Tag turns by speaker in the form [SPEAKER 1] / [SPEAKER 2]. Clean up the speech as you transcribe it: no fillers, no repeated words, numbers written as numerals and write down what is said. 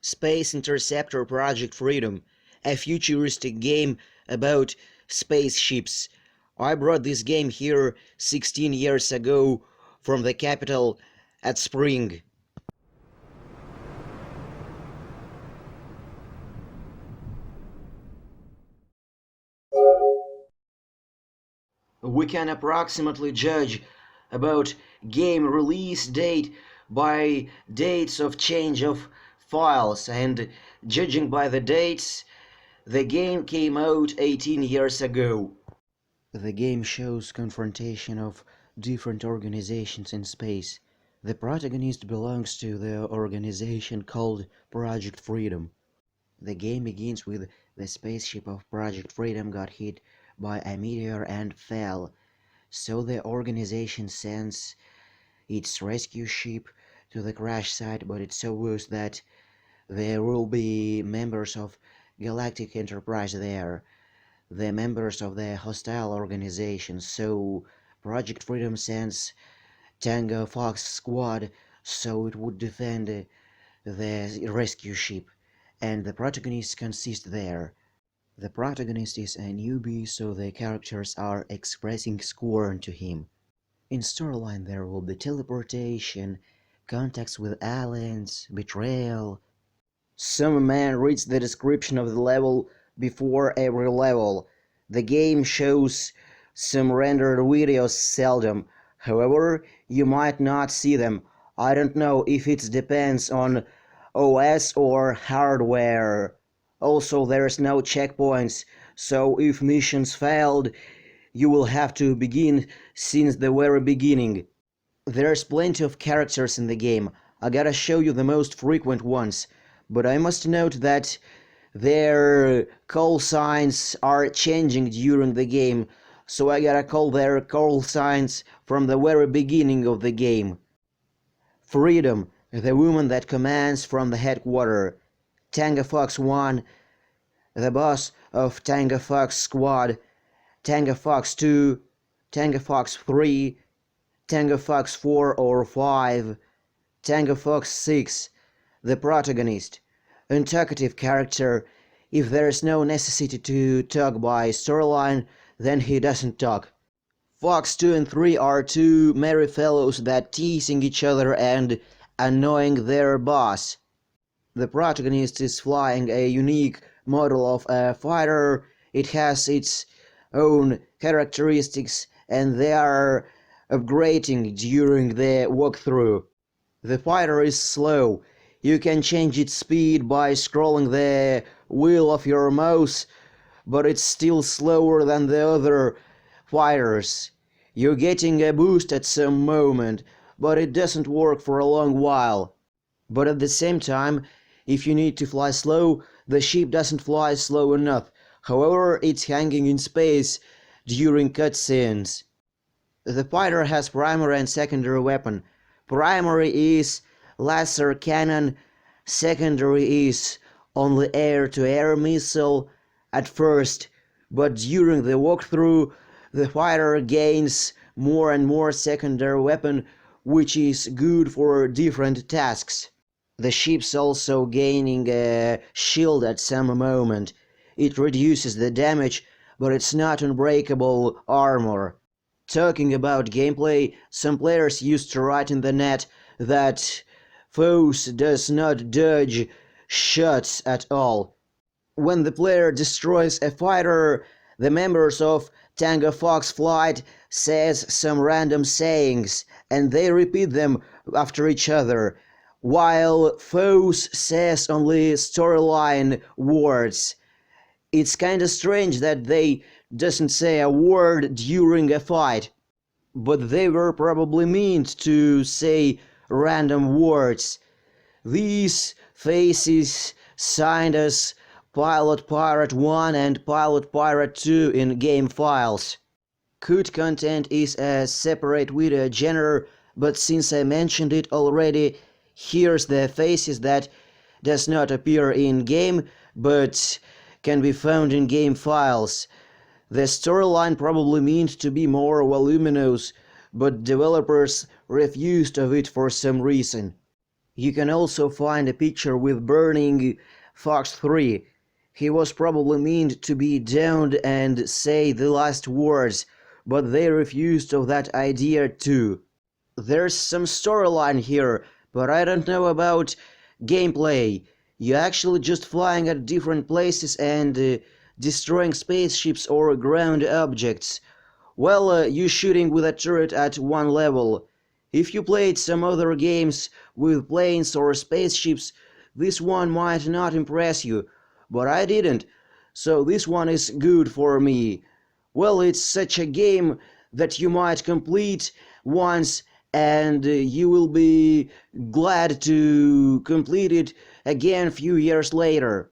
[SPEAKER 1] Space Interceptor Project Freedom, a futuristic game about spaceships. I brought this game here 16 years ago from the capital at spring. We can approximately judge about game release date by dates of change of files, and judging by the dates, the game came out 18 years ago. The game shows confrontation of different organizations in space. The protagonist belongs to the organization called Project Freedom. The game begins with the spaceship of Project Freedom got hit by a meteor and fell, so the organization sends its rescue ship to the crash site, but it's so obvious that there will be members of Galactic Enterprise there, the members of the hostile organization, so Project Freedom sends Tango Fox Squad so it would defend the rescue ship, and the protagonist consists there. The protagonist is a newbie, so the characters are expressing scorn to him. In storyline there will be teleportation, contacts with aliens, betrayal. Some man reads the description of the level before every level. The game shows some rendered videos seldom, however, you might not see them. I don't know if it depends on OS or hardware. Also, there's no checkpoints, so if missions failed, you will have to begin since the very beginning. There's plenty of characters in the game. I gotta show you the most frequent ones, but I must note that their call signs are changing during the game, so I gotta call their call signs from the very beginning of the game. Freedom, the woman that commands from the headquarters. Tango Fox 1, the boss of Tango Fox Squad. Tango Fox 2, Tango Fox 3, Tango Fox 4 or 5, Tango Fox 6, the protagonist, an talkative character. If there is no necessity to talk by storyline, then he doesn't talk. Fox 2 and 3 are two merry fellows that teasing each other and annoying their boss. The protagonist is flying a unique model of a fighter. It has its own characteristics and they are upgrading during the walkthrough. The fighter is slow. You can change its speed by scrolling the wheel of your mouse, but it's still slower than the other fighters. You're getting a boost at some moment, but it doesn't work for a long while. But at the same time, if you need to fly slow, the ship doesn't fly slow enough. However, it's hanging in space during cutscenes. The fighter has primary and secondary weapon. Primary is laser cannon, secondary is only air-to-air missile at first, but during the walkthrough the fighter gains more and more secondary weapon, which is good for different tasks. The ship's also gaining a shield at some moment. It reduces the damage, but it's not unbreakable armor. Talking about gameplay, some players used to write in the net that foes does not dodge shots at all. When the player destroys a fighter, the members of Tango Fox Flight says some random sayings and they repeat them after each other, while foes says only storyline words. It's kinda strange that they doesn't say a word during a fight, but they were probably meant to say random words. These faces signed as Pilot Pirate 1 and Pilot Pirate 2 in game files. CUT content is a separate video genre, but since I mentioned it already, here's the faces that does not appear in game, but can be found in game files. The storyline probably meant to be more voluminous, but developers refused of it for some reason. You can also find a picture with burning Fox 3. He was probably meant to be downed and say the last words, but they refused of that idea too. There's some storyline here, but I don't know about gameplay. You're actually just flying at different places and destroying spaceships or ground objects. Well, you're shooting with a turret at one level. If you played some other games with planes or spaceships, this one might not impress you, but I didn't, so this one is good for me. Well, it's such a game that you might complete once and you will be glad to complete it again a few years later.